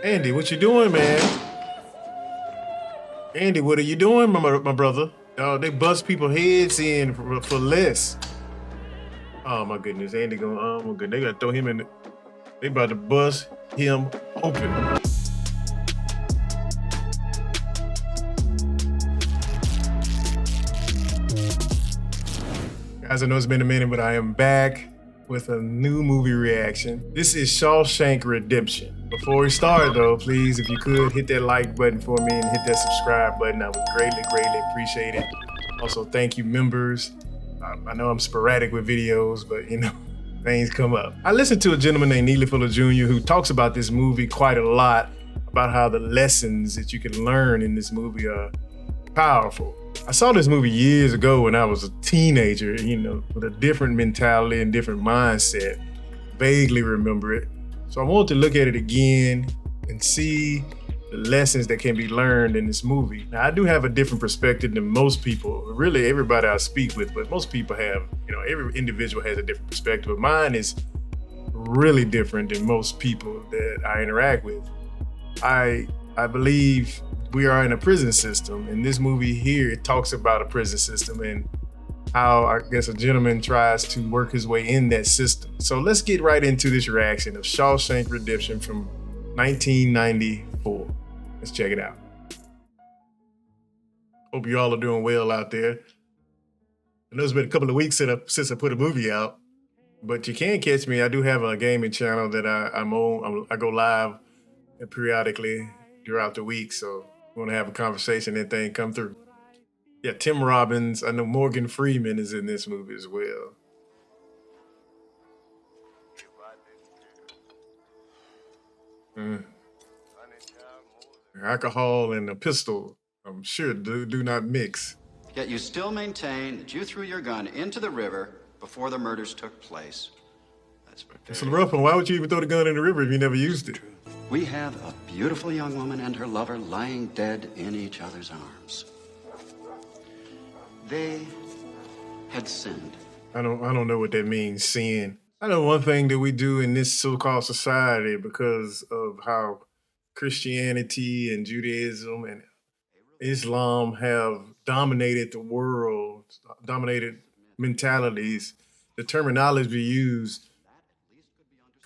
Andy, what you doing, man? Andy, what are you doing, my brother? Oh, they bust people heads in for less. Oh my goodness, Andy going. Oh my goodness, they gotta throw him in. They about to bust him open. Guys, I know it's been a minute, but I am back with a new movie reaction. This is Shawshank Redemption. Before we start though, please, if you could, hit that like button for me and hit that subscribe button. I would greatly appreciate it. Also, thank you, members. I know I'm sporadic with videos, but you know, things come up. I listened to a gentleman named Neely Fuller Jr. who talks about this movie quite a lot, about how the lessons that you can learn in this movie are powerful. I saw this movie years ago when I was a teenager, you know, with a different mentality and different mindset. Vaguely remember it. So I wanted to look at it again and see the lessons that can be learned in this movie. Now, I do have a different perspective than most people, really everybody I speak with, but most people have, you know, every individual has a different perspective. But mine is really different than most people that I interact with. I believe we are in a prison system, and this movie here, it talks about a prison system and how, I guess, a gentleman tries to work his way in that system. So let's get right into this reaction of Shawshank Redemption from 1994. Let's check it out. Hope you all are doing well out there. I know it's been a couple of weeks since I put a movie out, but you can catch me. I do have a gaming channel that I'm on. I go live periodically throughout the week, so we want to have a conversation and thing come through. Yeah, Tim Robbins. I know Morgan Freeman is in this movie as well. Alcohol and a pistol, I'm sure, do not mix. Yet you still maintain that you threw your gun into the river before the murders took place. That's a rough one. Why would you even throw the gun in the river if you never used it? We have a beautiful young woman and her lover lying dead in each other's arms. They had sinned. I don't know what that means, sin. I know one thing that we do in this so-called society, because of how Christianity and Judaism and Islam have dominated the world, dominated mentalities, the terminology we use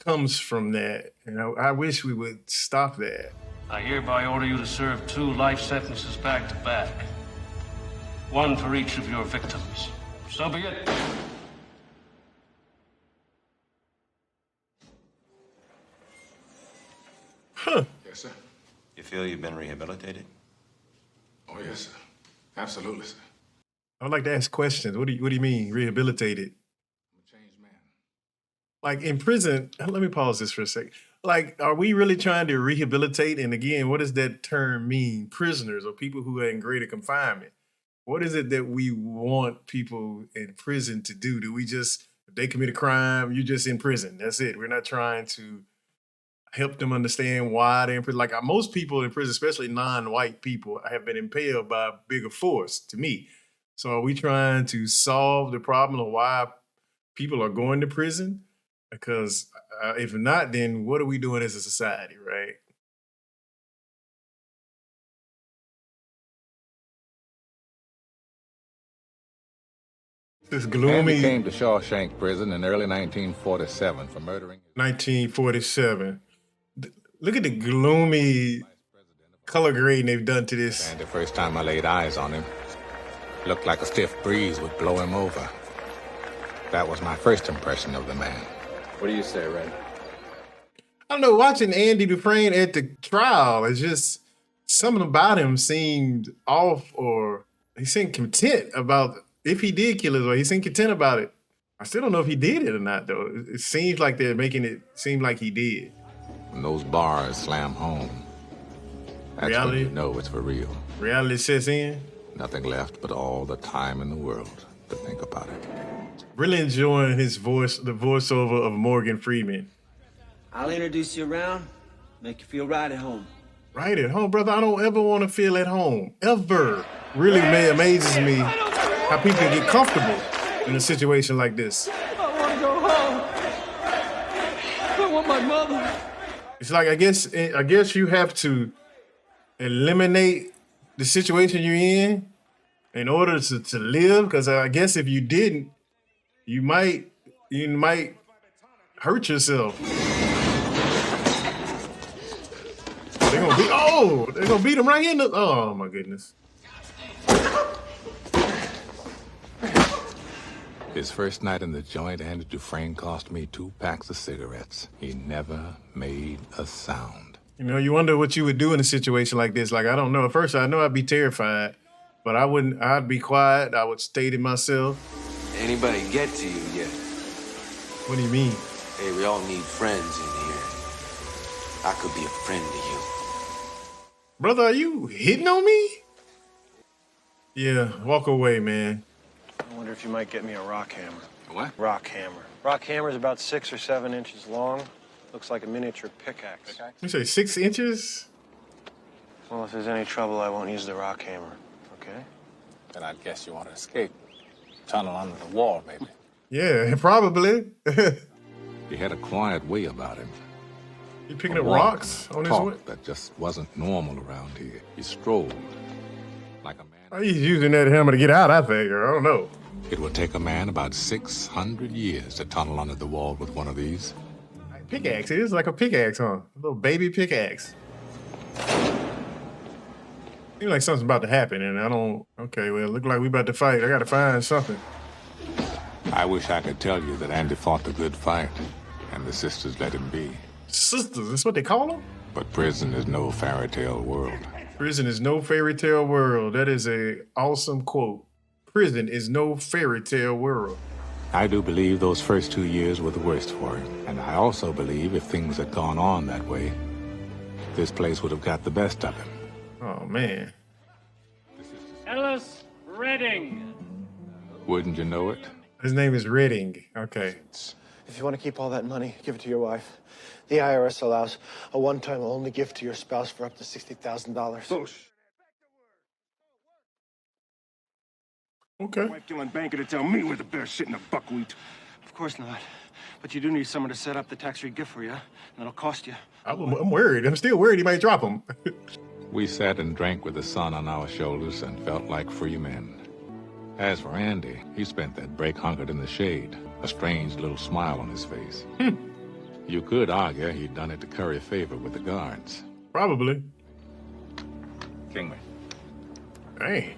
comes from that. You know, I wish we would stop that. I hereby order you to serve 2 life sentences back to back. 1 for each of your victims. So be it. Huh. Yes, sir. You feel you've been rehabilitated? Oh, yes, sir. Absolutely, sir. I'd like to ask questions. What do you mean, rehabilitated? I'm a changed man. Like in prison, let me pause this for a second. Like, are we really trying to rehabilitate? And again, what does that term mean? Prisoners or people who are in greater confinement. What is it that we want people in prison to do? Do we just, if they commit a crime, you're just in prison? That's it. We're not trying to help them understand why they're in prison. Like most people in prison, especially non-white people, have been impaled by a bigger force, to me. So are we trying to solve the problem of why people are going to prison? Because if not, then what are we doing as a society, right? This gloomy. Andy came to Shawshank prison in early 1947 for murdering. 1947. Look at the gloomy color grading they've done to this. And the first time I laid eyes on him, looked like a stiff breeze would blow him over. That was my first impression of the man. What do you say, Red? I don't know, watching Andy Dufresne at the trial, it's just something about him seemed off, or he seemed content about if he did kill his wife. He seemed content about it. I still don't know if he did it or not, though. It seems like they're making it seem like he did. When those bars slam home, that's Reality? when you know it's for real. Reality sets in. Nothing left but all the time in the world to think about it. Really enjoying his voice, the voiceover of Morgan Freeman. I'll introduce you around, make you feel right at home. Right at home, brother. I don't ever want to feel at home, ever. Really amazes me how people can get comfortable in a situation like this. I want to go home. I want my mother. It's like I guess you have to eliminate the situation you're in order to live. Because I guess if you didn't, you might hurt yourself. They're gonna beat him right here. Oh my goodness. His first night in the joint, Andy Dufresne cost me 2 packs of cigarettes. He never made a sound. You know, you wonder what you would do in a situation like this. Like, I don't know. At first, I know I'd be terrified, but I wouldn't. I'd be quiet. I would stay to myself. Anybody get to you yet? What do you mean? Hey, we all need friends in here. I could be a friend to you. Brother, are you hitting on me? Yeah, walk away, man. I wonder if you might get me a rock hammer. What? Rock hammer. Rock hammer's about 6 or 7 inches long. Looks like a miniature pickaxe. You say 6 inches? Well, if there's any trouble, I won't use the rock hammer. Okay? Then I'd guess you want to escape. Tunnel under the wall, maybe. Yeah, probably. He had a quiet way about him. You picking up rocks on his way? That just wasn't normal around here. He strolled like a man. Oh, he's using that hammer to get out, I think. I don't know. It would take a man about 600 years to tunnel under the wall with one of these. Pickaxe. It is like a pickaxe, huh? A little baby pickaxe. Seems like something's about to happen, and I don't... Okay, well, it look like we about to fight. I gotta find something. I wish I could tell you that Andy fought the good fight, and the sisters let him be. Sisters, that's what they call them? But prison is no fairy tale world. Prison is no fairy tale world. That is a awesome quote. Prison is no fairy tale world. I do believe those first 2 years were the worst for him. And I also believe if things had gone on that way, this place would have got the best of him. Oh, man. Ellis Redding. Wouldn't you know it? His name is Redding. Okay. If you want to keep all that money, give it to your wife. The IRS allows a one-time only gift to your spouse for up to $60,000. Okay. Wife killing banker to tell me where the bear shit in the buckwheat. Of course not. But you do need someone to set up the tax-free gift for you, and it'll cost you. I'm worried. I'm still worried he might drop him. We sat and drank with the sun on our shoulders and felt like free men. As for Andy, he spent that break hunkered in the shade, a strange little smile on his face. You could argue he'd done it to curry favor with the guards. Probably. Kingman. Hey.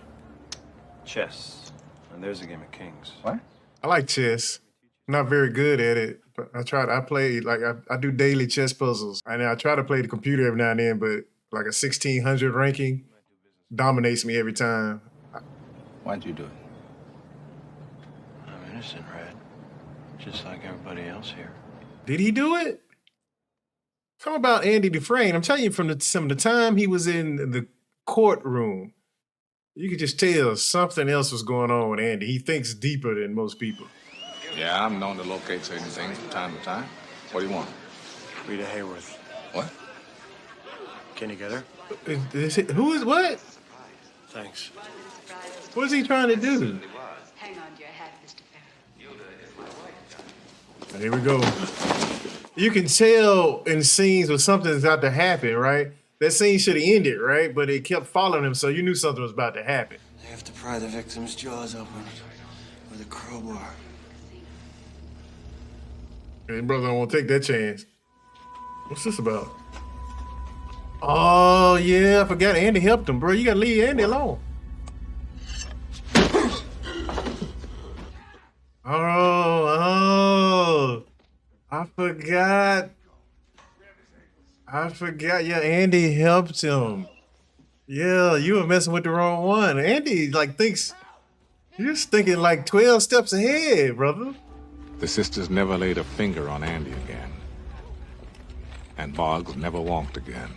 Chess. And there's a game of kings. What? I like chess. I'm not very good at it, but I play, like, I do daily chess puzzles. And I try to play the computer every now and then, but like a 1600 ranking dominates me every time. Why'd you do it? I'm innocent, Red. Just like everybody else here. Did he do it? Something about Andy Dufresne. I'm telling you, from the time he was in the courtroom, you could just tell something else was going on with Andy. He thinks deeper than most people. Yeah, I'm known to locate certain things from time to time. What do you want? Rita Hayworth. What? Can you get her? Who is what? Thanks. What is he trying to do? Hang on to your hat, Mr. Farrell. Here we go. You can tell in scenes when something's about to happen, right? That scene should have ended, right? But it kept following him, so you knew something was about to happen. They have to pry the victim's jaws open with a crowbar. Hey, brother, I won't take that chance. What's this about? Oh, yeah, I forgot Andy helped him, bro. You gotta leave Andy alone. Oh, I forgot. Yeah, Andy helped him. Yeah, you were messing with the wrong one. Andy, like, you're thinking like 12 steps ahead, brother. The sisters never laid a finger on Andy again. And Boggs never walked again.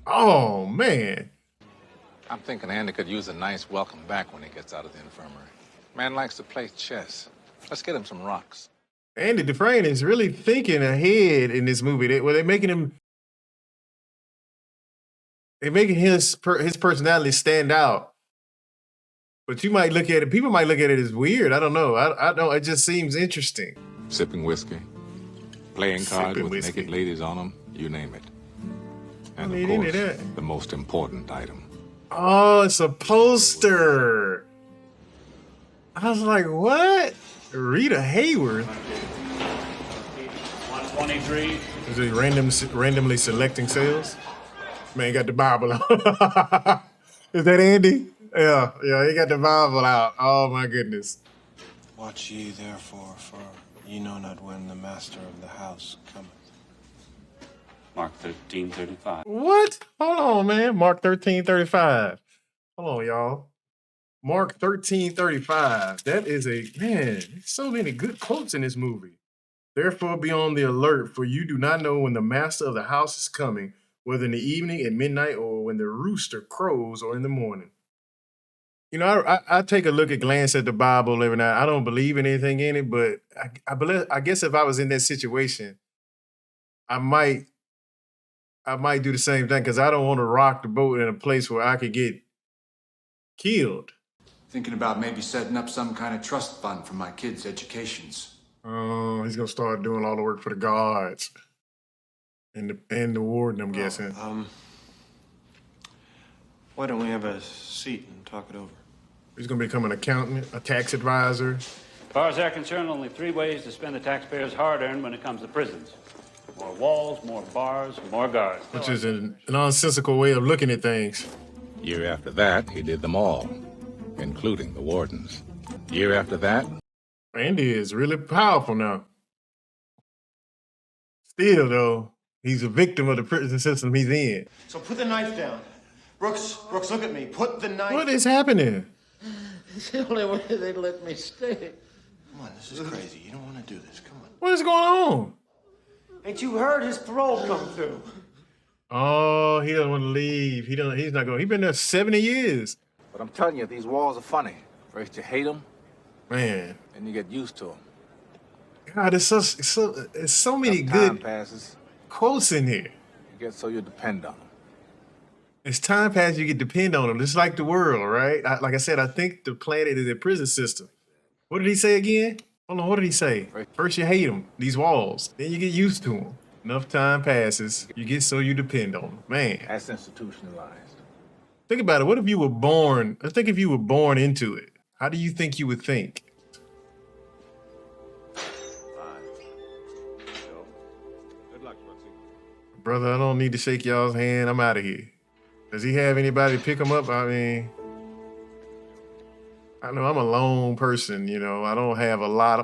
Oh, man. I'm thinking Andy could use a nice welcome back when he gets out of the infirmary. Man likes to play chess. Let's get him some rocks. Andy Dufresne is really thinking ahead in this movie. They're making his personality stand out. But you might look at it, people might look at it as weird. I don't know. I don't, it just seems interesting. Sipping whiskey, playing cards with naked ladies on them, you name it. And need of any of course, that. the most important item. Oh, it's a poster. I was like, what? Rita Hayworth? 123. Is he randomly selecting sales? Man, got the Bible out. Is that Andy? Yeah, he got the Bible out. Oh my goodness. Watch ye therefore, for ye know not when the master of the house cometh. Mark 13:35. What? Hold on, man. Mark 13:35. Hold on, y'all. Mark 13:35. That is there's so many good quotes in this movie. Therefore, be on the alert, for you do not know when the master of the house is coming, whether in the evening, at midnight, or when the rooster crows, or in the morning. You know, I take a look at glance at the Bible every night. I don't believe in anything in it, but I guess if I was in that situation, I might do the same thing because I don't want to rock the boat in a place where I could get killed. Thinking about maybe setting up some kind of trust fund for my kids' educations. Oh, he's gonna start doing all the work for the guards and the warden, I'm guessing. Why don't we have a seat and talk it over? He's gonna become an accountant, a tax advisor. As far as they're concerned, only 3 ways to spend the taxpayers' hard-earned when it comes to prisons. More walls, more bars, more guards. Which is a nonsensical way of looking at things. Year after that, he did them all, including the wardens. Year after that, Andy is really powerful now. Still, though, he's a victim of the prison system he's in. So put the knife down. Brooks, look at me. Put the knife. What is happening? It's the only way they let me stay. Come on, this is crazy. You don't want to do this. Come on. What is going on? Ain't you heard his parole come through? Oh, he doesn't want to leave. He's not going. He's been there 70 years. But I'm telling you, these walls are funny. First you hate them, Man. and you get used to them. God, it's so many Time good passes, quotes in here. you get so you depend on them. As time passes, you can depend on them. Just like the world, right? Like I said, I think the planet is a prison system. What did he say again? Hold on, what did he say? First you hate them, these walls. Then you get used to them. Enough time passes, you get so you depend on them. Man. That's institutionalized. Think about it. What if you were born? I think if you were born into it, how do you think you would think? good luck, Brooksy. Brother, I don't need to shake y'all's hand. I'm out of here. Does he have anybody to pick him up? I mean, I know I'm a lone person, you know. I'm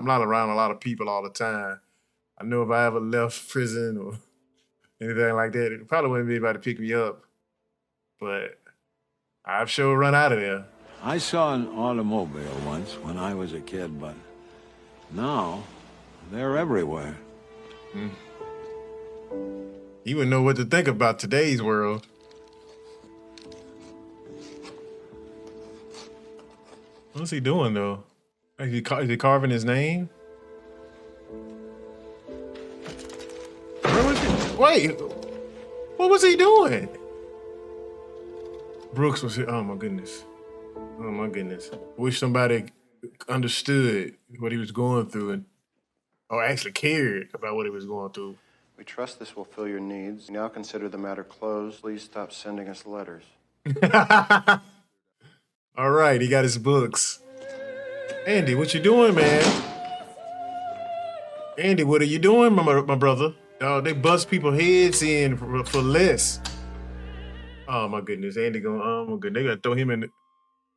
not around a lot of people all the time. I know if I ever left prison or anything like that, it probably wouldn't be anybody to pick me up. But I've sure run out of there. I saw an automobile once when I was a kid, but now they're everywhere. You wouldn't know what to think about today's world. What's he doing, though? Is he carving his name? Wait, what was he doing? Brooks was here. Oh, my goodness. Oh, my goodness. Wish somebody understood what he was going through or actually cared about what he was going through. We trust this will fill your needs. We now consider the matter closed. Please stop sending us letters. All right, he got his books. Andy, what you doing, man? Andy, what are you doing, my brother? Oh, they bust people's heads in for less. Oh my goodness, Andy going. Oh my goodness, they gotta throw him in.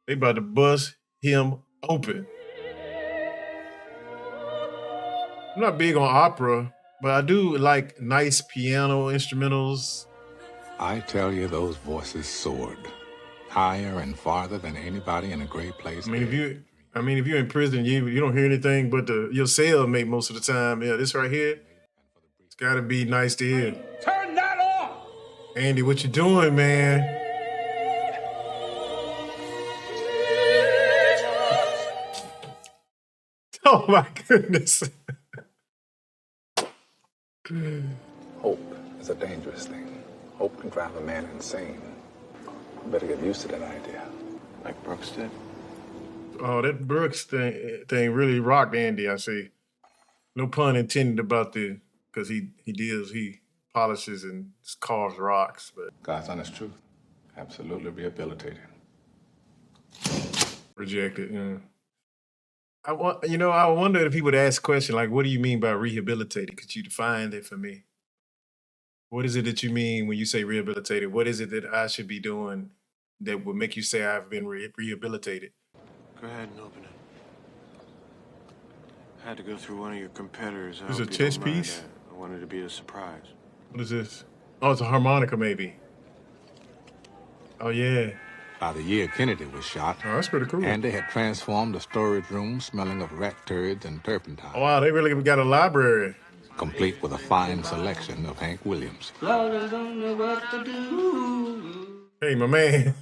They about to bust him open. I'm not big on opera, but I do like nice piano instrumentals. I tell you, those voices soared higher and farther than anybody in a great place. I mean, if you're in prison, you don't hear anything but your cellmate most of the time. Yeah, this right here, it's gotta be nice to hear. Turn that off! Andy, what you doing, man? Oh my goodness. Hope is a dangerous thing. Hope can drive a man insane. You better get used to that idea. Like Brooks did. Oh, that Brooks thing really rocked Andy, I see. No pun intended about because he polishes and carves rocks, but God's honest truth. Absolutely rehabilitated. rejected. Yeah. I wonder if he would ask a question like, "What do you mean by rehabilitated? Could you define it for me? What is it that you mean when you say rehabilitated? What is it that I should be doing that would make you say I've been rehabilitated?" Go ahead and open it. I had to go through one of your competitors. Is it a chess piece? I wanted to be a surprise. What is this? Oh, it's a harmonica, maybe. Oh yeah. By the year Kennedy was shot, Oh, that's pretty cool. Andy had transformed the storage room smelling of rat turds and turpentine. Oh, wow, they really got a library. Complete with a fine selection of Hank Williams. Hey, my man.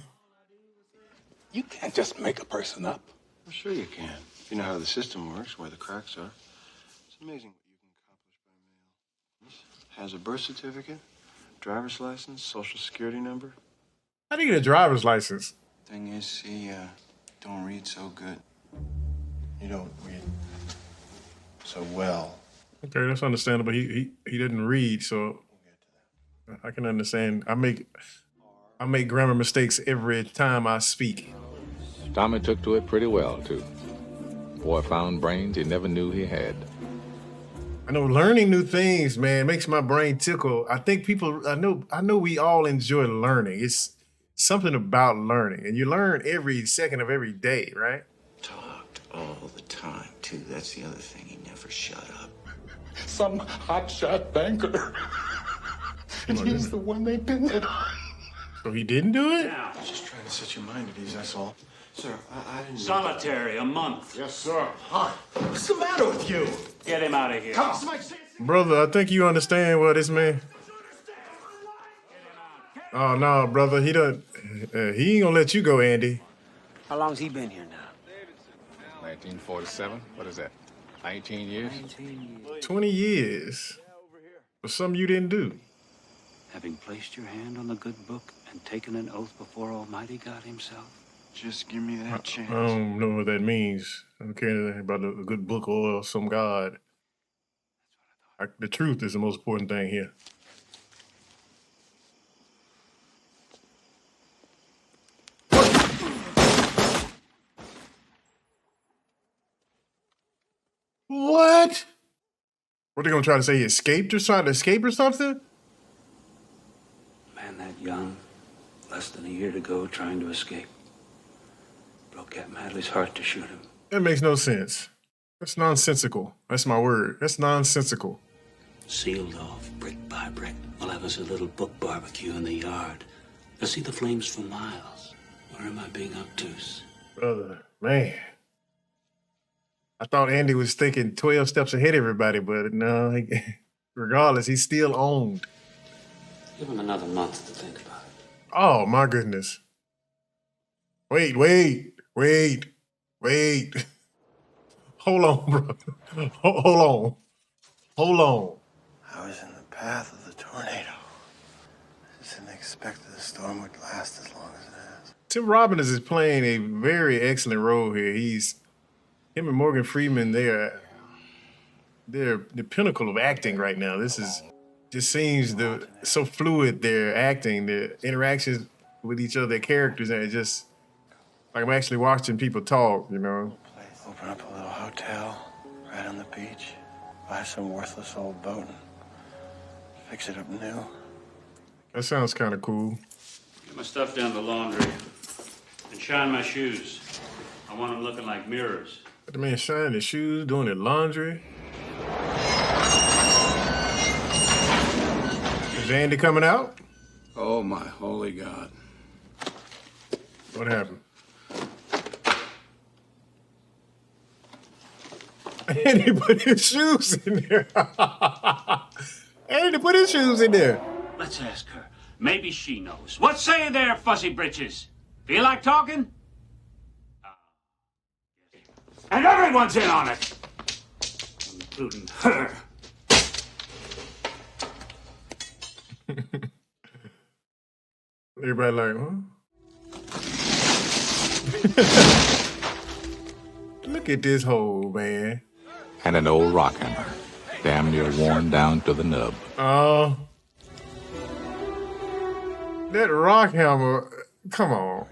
You can't just make a person up. Well, sure you can. If you know how the system works, where the cracks are. It's amazing what you can accomplish by mail. Has a birth certificate, driver's license, social security number. How do you get a driver's license? Thing is, he don't read so good. You don't read so well. Okay, that's understandable. He didn't read, so I can understand. I make grammar mistakes every time I speak. Tommy took to it pretty well, too. Boy found brains he never knew he had. I know learning new things, man, makes my brain tickle. I think I know we all enjoy learning. It's something about learning, and you learn every second of every day, right? Talked all the time, too. That's the other thing. He never shut up. Some hotshot banker. And he's the one they pinned it on. So he didn't do it? I was just trying to set your mind at ease, that's all. Sir, I didn't... Solitary, a month. Yes, sir. Hi. What's the matter with you? Get him out of here. Come on, somebody say it. Brother, I think you understand what this man. Oh no, brother, he ain't gonna let you go, Andy. How long's he been here now? 1947? What is that? 19 years? 19 years. 20 years. For something you didn't do. Having placed your hand on the good book and taken an oath before Almighty God himself. Just give me that chance. I don't know what that means. I don't care anything about a good book or some God. The truth is the most important thing here. What? What are they gonna try to say? He escaped or trying to escape or something? Man that young, less than a year to go, trying to escape. Broke Captain Hadley's heart to shoot him. That makes no sense. That's nonsensical. That's my word. That's nonsensical. Sealed off brick by brick. We'll have us a little book barbecue in the yard. You'll see the flames for miles. Where am I being obtuse? Brother, man. I thought Andy was thinking 12 steps ahead of everybody, but no, regardless, he's still owned. Give him another month to think about it. Oh, my goodness. Wait. Hold on, bro. Hold on. I was in the path of the tornado. I just didn't expect that the storm would last as long as it has. Tim Robbins is playing a very excellent role here. Him and Morgan Freeman, they're the pinnacle of acting right now. Just seems so fluid, their acting, their interactions with each other, their characters, and it just like I'm actually watching people talk, you know. Open up a little hotel right on the beach. Buy some worthless old boat and fix it up new. That sounds kind of cool. Get my stuff down the laundry and shine my shoes. I want them looking like mirrors. Got the man shining his shoes, doing his laundry. Is Andy coming out? Oh, my holy God. What happened? Andy put his shoes in there. Andy put his shoes in there. Let's ask her. Maybe she knows. What say you there, fussy britches? Feel like talking? And everyone's in on it, including her. Everybody like, huh? Look at this hole, man. And an old rock hammer, damn near worn down to the nub. Oh, That rock hammer, come on.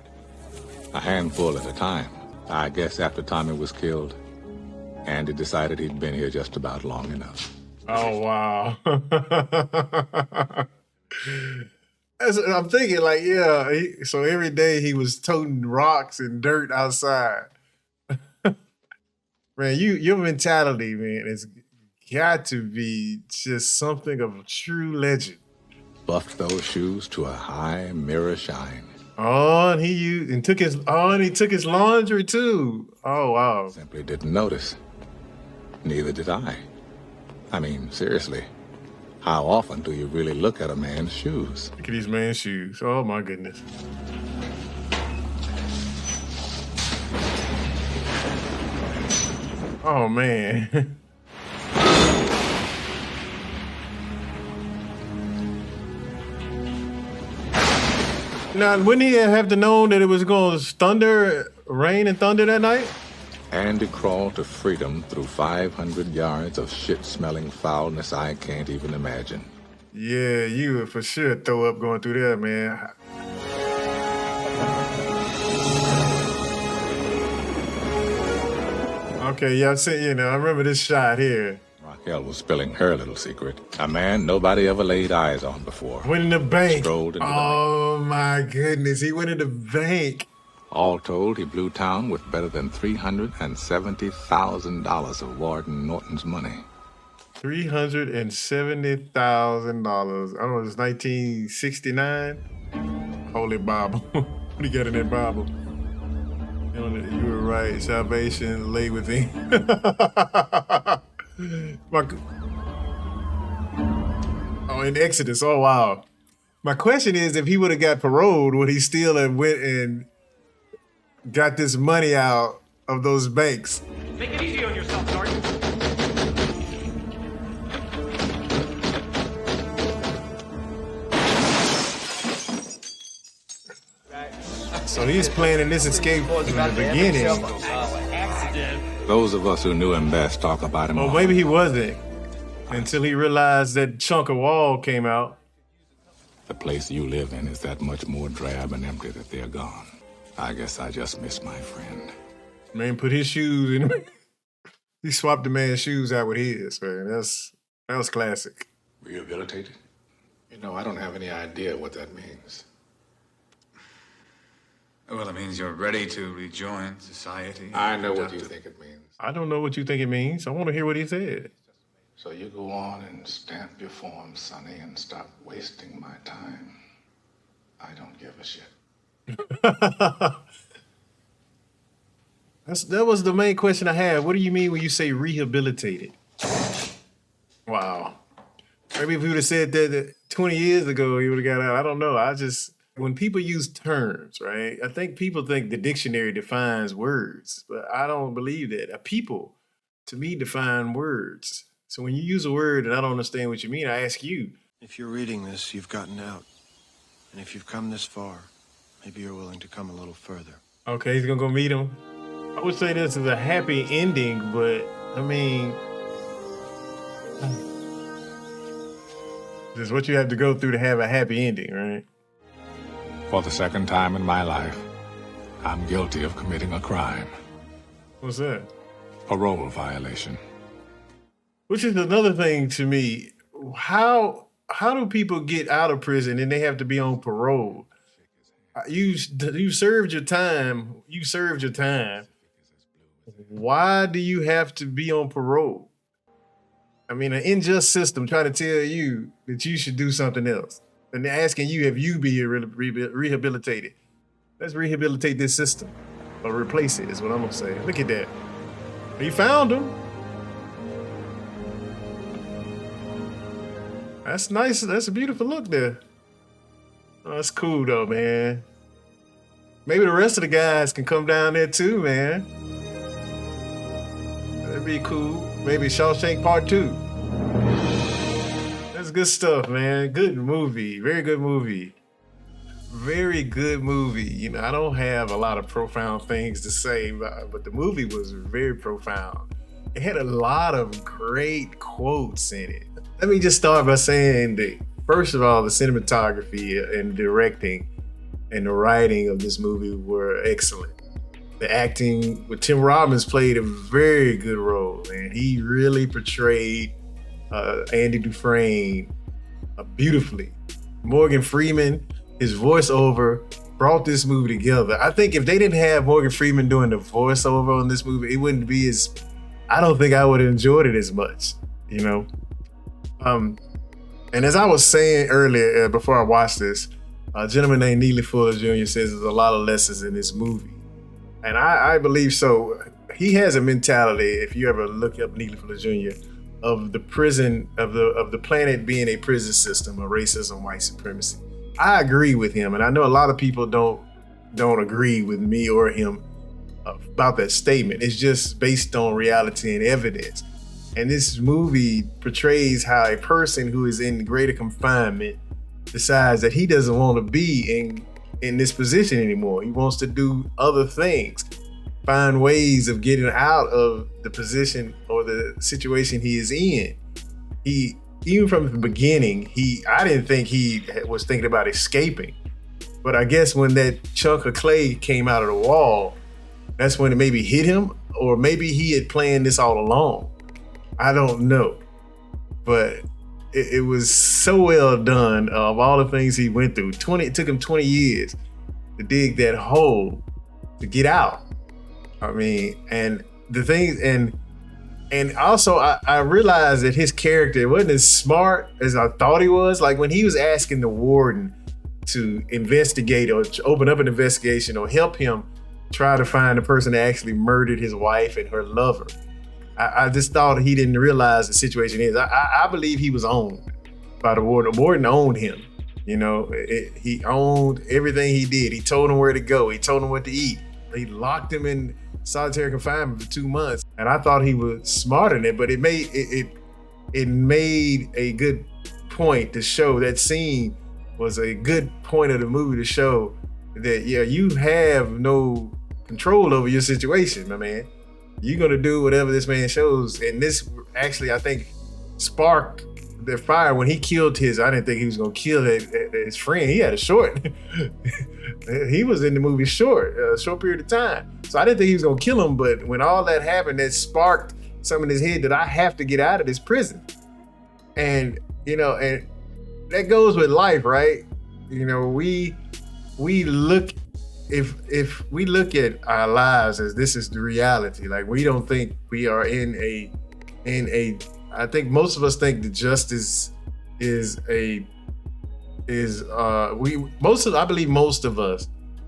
A handful at a time. I guess after Tommy was killed, Andy decided he'd been here just about long enough. Oh, wow. I'm thinking like, yeah, so every day he was toting rocks and dirt outside. Man, your mentality, man, has got to be just something of a true legend. Buffed those shoes to a high mirror shine. Oh, and he took his laundry too. Oh, wow. Simply didn't notice. Neither did I. I mean, seriously, how often do you really look at a man's shoes? Look at these man's shoes. Oh, my goodness. Oh, man. Now, wouldn't he have to know that it was going to rain and thunder that night? Andy crawled to freedom through 500 yards of shit-smelling foulness I can't even imagine. Yeah, you would for sure throw up going through there, man. Okay, yeah, I remember this shot here. Raquel was spilling her little secret. A man nobody ever laid eyes on before. Went in the bank. Strolled into the bank. Oh, my goodness. He went in the bank. All told, he blew town with better than $370,000 of Warden Norton's money. $370,000. I don't know, it was 1969. Holy Bible. What do you got in that Bible? You were right. Salvation lay within. In Exodus. Oh, wow. My question is, if he would have got paroled, would he still have went and got this money out of those banks? Take it easy on yourself, Sergeant. So he's planning this escape from the beginning. Those of us who knew him best talk about him. Well, maybe he wasn't until he realized that chunk of wall came out. The place you live in is that much more drab and empty that they're gone. I guess I just miss my friend. Man put his shoes in. He swapped the man's shoes out with his, man. That was classic. Rehabilitated? You know, I don't have any idea what that means. Well, it means you're ready to rejoin society. I know what you think it means. I don't know what you think it means. I want to hear what he said. So you go on and stamp your form, Sonny, and stop wasting my time. I don't give a shit. That was the main question I had. What do you mean when you say rehabilitated? Wow. Maybe if he would have said that 20 years ago, he would have got out. I don't know. When people use terms, right? I think people think the dictionary defines words, but I don't believe that. People, to me, define words. So when you use a word and I don't understand what you mean, I ask you. If you're reading this, you've gotten out. And if you've come this far, maybe you're willing to come a little further. Okay, he's gonna go meet him. I would say this is a happy ending, but I mean, this is what you have to go through to have a happy ending, right? For the second time in my life, I'm guilty of committing a crime. What's that? Parole violation. Which is another thing to me. How do people get out of prison and they have to be on parole? You served your time. You served your time. Why do you have to be on parole? I mean, an unjust system trying to tell you that you should do something else. And they're asking you if you be rehabilitated. Let's rehabilitate this system. Or replace it is what I'm going to say. Look at that. He found him. That's nice. That's a beautiful look there. Oh, that's cool though, man. Maybe the rest of the guys can come down there too, man. That'd be cool. Maybe Shawshank Part 2. That's good stuff, man. Good movie. Very good movie. Very good movie. You know, I don't have a lot of profound things to say, but the movie was very profound. It had a lot of great quotes in it. Let me just start by saying that first of all, the cinematography and directing and the writing of this movie were excellent. The acting with Tim Robbins played a very good role, and he really portrayed Andy Dufresne beautifully. Morgan Freeman, his voiceover brought this movie together. I think if they didn't have Morgan Freeman doing the voiceover on this movie, it wouldn't be as, I don't think I would have enjoyed it as much, you know? And as I was saying earlier, before I watched this, a gentleman named Neely Fuller Jr. says there's a lot of lessons in this movie. And I believe so. He has a mentality, if you ever look up Neely Fuller Jr., of the prison, of the planet being a prison system of racism, white supremacy. I agree with him, and I know a lot of people don't agree with me or him about that statement. It's just based on reality and evidence. And this movie portrays how a person who is in greater confinement decides that he doesn't want to be in this position anymore. He wants to do other things, find ways of getting out of the position or the situation he is in. Even from the beginning, I didn't think he was thinking about escaping. But I guess when that chunk of clay came out of the wall, that's when it maybe hit him, or maybe he had planned this all along. I don't know. But it was so well done of all the things he went through. It took him 20 years to dig that hole to get out. I mean, and the things, and also I realized that his character wasn't as smart as I thought he was. Like when he was asking the warden to investigate or to open up an investigation or help him try to find the person that actually murdered his wife and her lover. I just thought he didn't realize the situation is. I believe he was owned by the warden. The warden owned him. You know, he owned everything he did. He told him where to go. He told him what to eat. He locked him in solitary confinement for 2 months. And I thought he was smarter than it, but it made a good point to show, that scene was a good point of the movie to show that, yeah, you have no control over your situation, my man. You're gonna do whatever this man shows. And this actually, I think, sparked the fire when he killed I didn't think he was gonna kill his friend. He had a short. He was in the movie a short period of time. So I didn't think he was gonna kill him, but when all that happened, that sparked something in his head that I have to get out of this prison. And, you know, and that goes with life, right? You know, we look, if we look at our lives as this is the reality, like we don't think we are in a I think most of us think that justice I believe most of us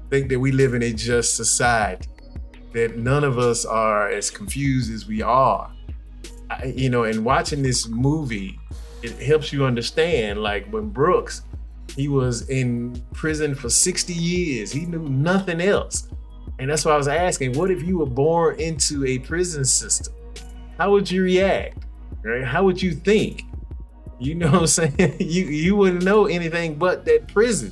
think that we live in a just society, that none of us are as confused as we are. You know, and watching this movie, it helps you understand, like when Brooks, he was in prison for 60 years. He knew nothing else. And that's why I was asking, what if you were born into a prison system? How would you react? Right? How would you think? You know what I'm saying? You wouldn't know anything but that prison.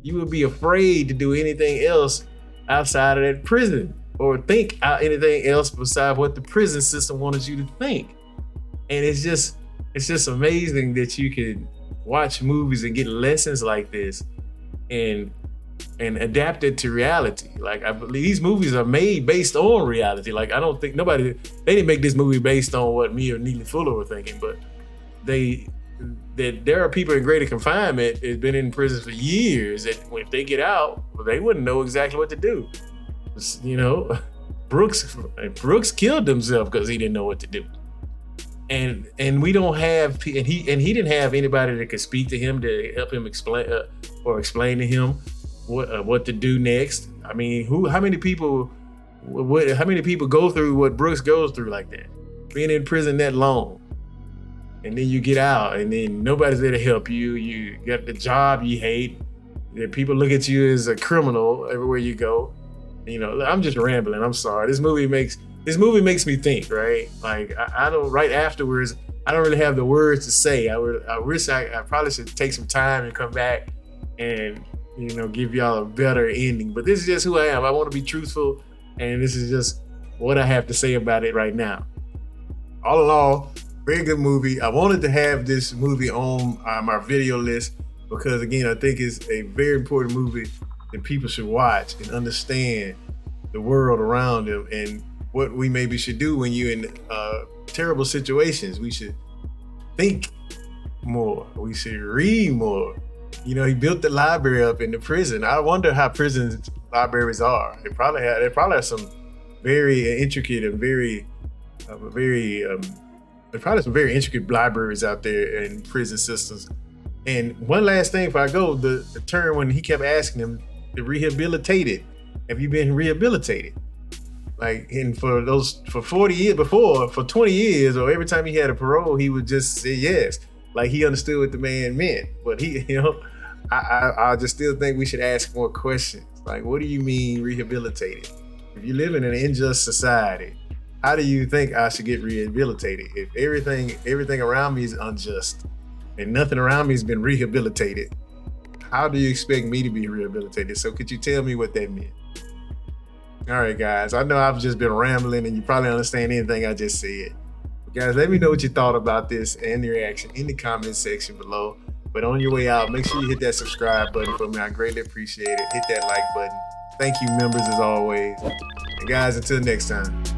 You would be afraid to do anything else outside of that prison, or think anything else besides what the prison system wanted you to think. And it's just amazing that you can watch movies and get lessons like this and adapt it to reality. Like, I believe these movies are made based on reality. Like, I don't think they didn't make this movie based on what me or Neely Fuller were thinking, but that there are people in greater confinement that have been in prison for years that if they get out, they wouldn't know exactly what to do. You know, Brooks killed himself because he didn't know what to do. And we don't have, and he didn't have anybody that could speak to him to help him explain to him what to do next. I mean, how many people go through what Brooks goes through like that? Being in prison that long, and then you get out, and then nobody's there to help you. You got the job you hate. People look at you as a criminal everywhere you go. You know, I'm just rambling. I'm sorry. This movie makes me think, right? Like I don't. Right afterwards, I don't really have the words to say. I wish I probably should take some time and come back and, you know, give y'all a better ending. But this is just who I am. I want to be truthful, and this is just what I have to say about it right now. All in all, Very good movie. I wanted to have this movie on my video list because, again, I think it's a very important movie that people should watch and understand the world around them and what we maybe should do when you're in terrible situations. We should think more. We should read more. You know, he built the library up in the prison. I wonder how prison libraries are. They probably have some very intricate and there's probably some very intricate libraries out there in prison systems. And one last thing before I go, the term when he kept asking him, the rehabilitated. Have you been rehabilitated? Like, and for 40 years before, for 20 years, or every time he had a parole, he would just say yes. Like he understood what the man meant. But he, you know, I just still think we should ask more questions. Like, what do you mean rehabilitated? If you live in an unjust society, how do you think I should get rehabilitated? If everything around me is unjust and nothing around me has been rehabilitated, how do you expect me to be rehabilitated? So could you tell me what that meant? All right, guys, I know I've just been rambling and you probably understand anything I just said. But guys, let me know what you thought about this and the reaction in the comment section below. But on your way out, make sure you hit that subscribe button for me. I greatly appreciate it. Hit that like button. Thank you, members, as always. And guys, until next time.